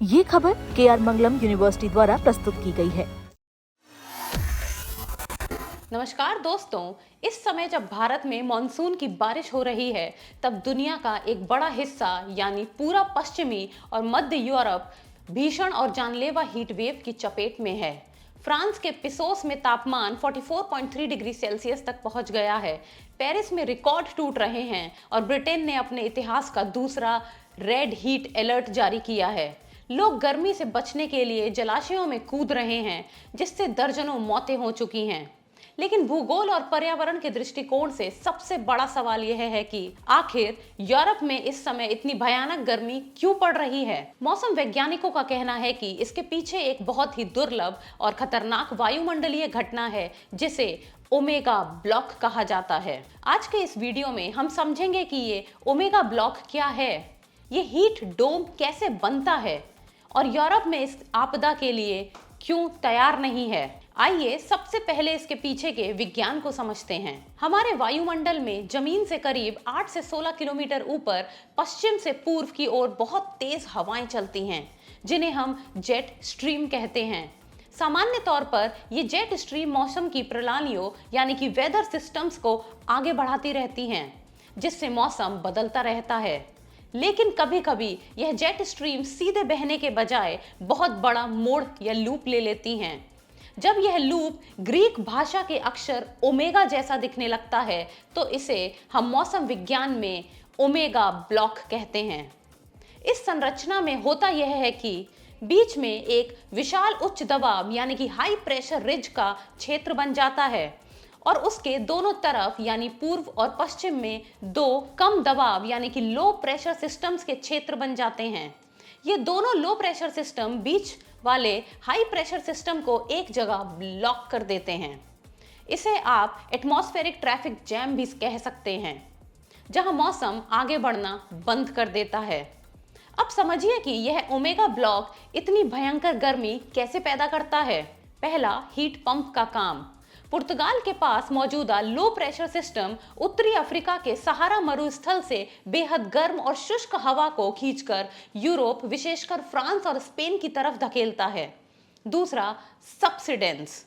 ये खबर KR मंगलम university द्वारा प्रस्तुत की गई है। नमस्कार दोस्तों, इस समय जब भारत में मॉनसून की बारिश हो रही है, तब दुनिया का एक बड़ा हिस्सा यानी पूरा पश्चिमी और मध्य यूरोप भीषण और जानलेवा हीट वेव की चपेट में है। फ्रांस के पिसोस में तापमान 44.3 डिग्री सेल्सियस तक पहुंच गया है। पेरिस में रिकॉर्ड टूट रहे हैं और ब्रिटेन ने अपने इतिहास का दूसरा रेड हीट अलर्ट जारी किया है। लोग गर्मी से बचने के लिए जलाशयों में कूद रहे हैं, जिससे दर्जनों मौतें हो चुकी हैं। लेकिन भूगोल और पर्यावरण के दृष्टिकोण से सबसे बड़ा सवाल यह है कि आखिर यूरोप में इस समय इतनी भयानक गर्मी क्यों पड़ रही है। मौसम वैज्ञानिकों का कहना है कि इसके पीछे एक बहुत ही दुर्लभ और खतरनाक वायुमंडलीय घटना है, जिसे ओमेगा ब्लॉक कहा जाता है। आज के इस वीडियो में हम समझेंगे कि ये ओमेगा ब्लॉक क्या है, ये हीट डोम कैसे बनता है और यूरोप में इस आपदा के लिए क्यों तैयार नहीं है। आइए सबसे पहले इसके पीछे के विज्ञान को समझते हैं। हमारे वायुमंडल में जमीन से करीब 8 से 16 किलोमीटर ऊपर पश्चिम से पूर्व की ओर बहुत तेज हवाएं चलती हैं, जिन्हें हम जेट स्ट्रीम कहते हैं। सामान्य तौर पर ये जेट स्ट्रीम मौसम की प्रणालियों यानी कि वेदर सिस्टम्स को आगे बढ़ाती रहती हैं, जिससे मौसम बदलता रहता है। लेकिन कभी कभी यह जेट स्ट्रीम सीधे बहने के बजाय बहुत बड़ा मोड़ या लूप ले लेती हैं। जब यह लूप ग्रीक भाषा के अक्षर ओमेगा जैसा दिखने लगता है, तो इसे हम मौसम विज्ञान में ओमेगा ब्लॉक कहते हैं। इस संरचना में होता यह है कि बीच में एक विशाल उच्च दबाव यानी कि हाई प्रेशर रिज का क्षेत्र बन जाता है और उसके दोनों तरफ यानी पूर्व और पश्चिम में दो कम दबाव यानी कि लो प्रेशर सिस्टम्स के क्षेत्र बन जाते हैं। ये दोनों लो प्रेशर सिस्टम बीच वाले हाई प्रेशर सिस्टम को एक जगह ब्लॉक कर देते हैं। इसे आप एटमॉस्फेरिक ट्रैफिक जैम भी कह सकते हैं, जहां मौसम आगे बढ़ना बंद कर देता है। अब समझिए कि यह ओमेगा ब्लॉक इतनी भयंकर गर्मी कैसे पैदा करता है। पहला, हीट पंप का काम। पुर्तगाल के पास मौजूदा लो प्रेशर सिस्टम उत्तरी अफ्रीका के सहारा मरुस्थल से बेहद गर्म और शुष्क हवा को खींचकर यूरोप, विशेषकर फ्रांस और स्पेन की तरफ धकेलता है। दूसरा, सबसिडेंस।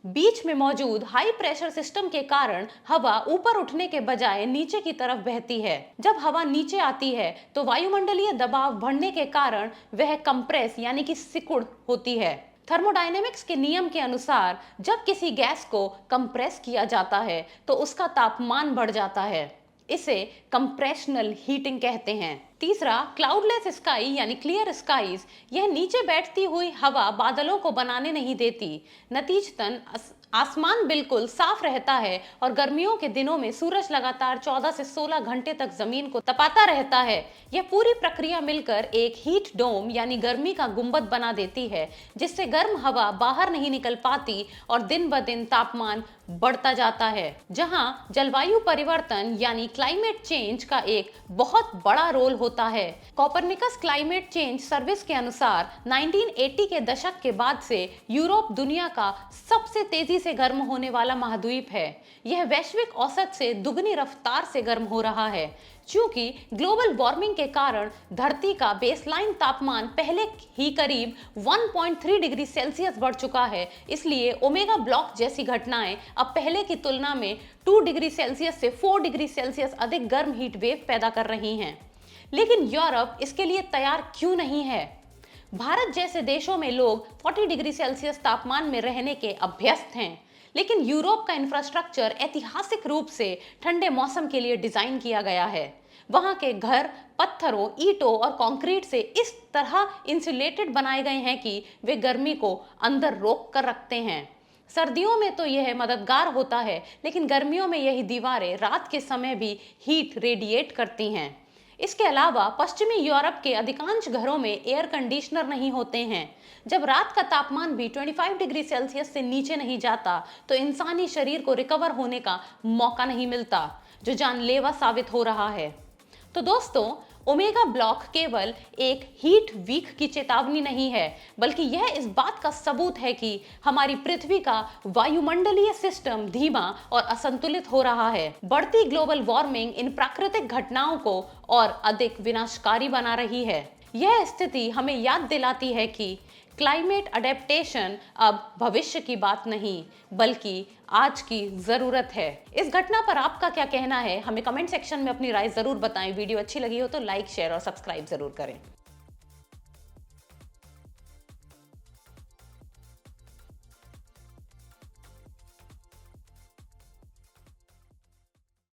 बीच में मौजूद हाई प्रेशर सिस्टम के कारण हवा ऊपर उठने के बजाय नीचे की तरफ बहती है। जब हवा नीचे आती है तो वायुमंडलीय दबाव बढ़ने के कारण वह कंप्रेस यानी कि सिकुड़ होती है। थर्मोडायनेमिक्स के नियम के अनुसार जब किसी गैस को कंप्रेस किया जाता है तो उसका तापमान बढ़ जाता है। इसे कंप्रेशनल हीटिंग कहते हैं। तीसरा, क्लाउडलेस स्काई यानी क्लियर स्काईज। यह नीचे बैठती हुई हवा बादलों को बनाने नहीं देती। नतीजतन आसमान बिल्कुल साफ रहता है और गर्मियों के दिनों में सूरज लगातार 14 से 16 घंटे तक जमीन को तपाता रहता है। यह पूरी प्रक्रिया मिलकर एक हीट डोम यानी गर्मी का गुंबद बना देती है, जिससे गर्म हवा बाहर नहीं निकल पाती और दिन ब दिन तापमान बढ़ता जाता है। जहां जलवायु परिवर्तन यानी क्लाइमेट चेंज का एक बहुत बड़ा रोल होता है। कोपरनिकस क्लाइमेट चेंज सर्विस के अनुसार 1980 के दशक के बाद से यूरोप दुनिया का सबसे तेजी से गर्म होने वाला महाद्वीप है। यह वैश्विक औसत से दुगनी रफ्तार से गर्म हो रहा है। चूंकि ग्लोबल वार्मिंग के कारण धरती का बेसलाइन तापमान पहले ही करीब 1.3 डिग्री सेल्सियस बढ़ चुका है, इसलिए ओमेगा ब्लॉक जैसी घटनाएं अब पहले की तुलना में 2 डिग्री सेल्सियस से 4 डिग्री सेल्सियस अधिक गर्म हीट वेव पैदा कर रही हैं। लेकिन यूरोप इसके लिए तैयार क्यों नहीं है? भारत जैसे देशों में लोग 40 डिग्री सेल्सियस तापमान में रहने के अभ्यस्त हैं, लेकिन यूरोप का इंफ्रास्ट्रक्चर ऐतिहासिक रूप से ठंडे मौसम के लिए डिजाइन किया गया है। वहां के घर पत्थरों, ईंटों और कंक्रीट से इस तरह इंसुलेटेड बनाए गए हैं कि वे गर्मी को अंदर रोक कर रखते हैं। सर्दियों में तो यह मददगार होता है, लेकिन गर्मियों में यही दीवारें रात के समय भी हीट रेडिएट करती हैं। इसके अलावा पश्चिमी यूरोप के अधिकांश घरों में एयर कंडीशनर नहीं होते हैं। जब रात का तापमान भी 25 डिग्री सेल्सियस से नीचे नहीं जाता, तो इंसानी शरीर को रिकवर होने का मौका नहीं मिलता, जो जानलेवा साबित हो रहा है। तो दोस्तों, ओमेगा ब्लॉक केवल एक हीट वीक की चेतावनी नहीं है, बल्कि यह इस बात का सबूत है कि हमारी पृथ्वी का वायुमंडलीय सिस्टम धीमा और असंतुलित हो रहा है। बढ़ती ग्लोबल वार्मिंग इन प्राकृतिक घटनाओं को और अधिक विनाशकारी बना रही है। यह स्थिति हमें याद दिलाती है कि क्लाइमेट अडेप्टेशन अब भविष्य की बात नहीं बल्कि आज की जरूरत है। इस घटना पर आपका क्या कहना है, हमें कमेंट सेक्शन में अपनी राय जरूर बताएं। वीडियो अच्छी लगी हो तो लाइक, शेयर और सब्सक्राइब जरूर करें।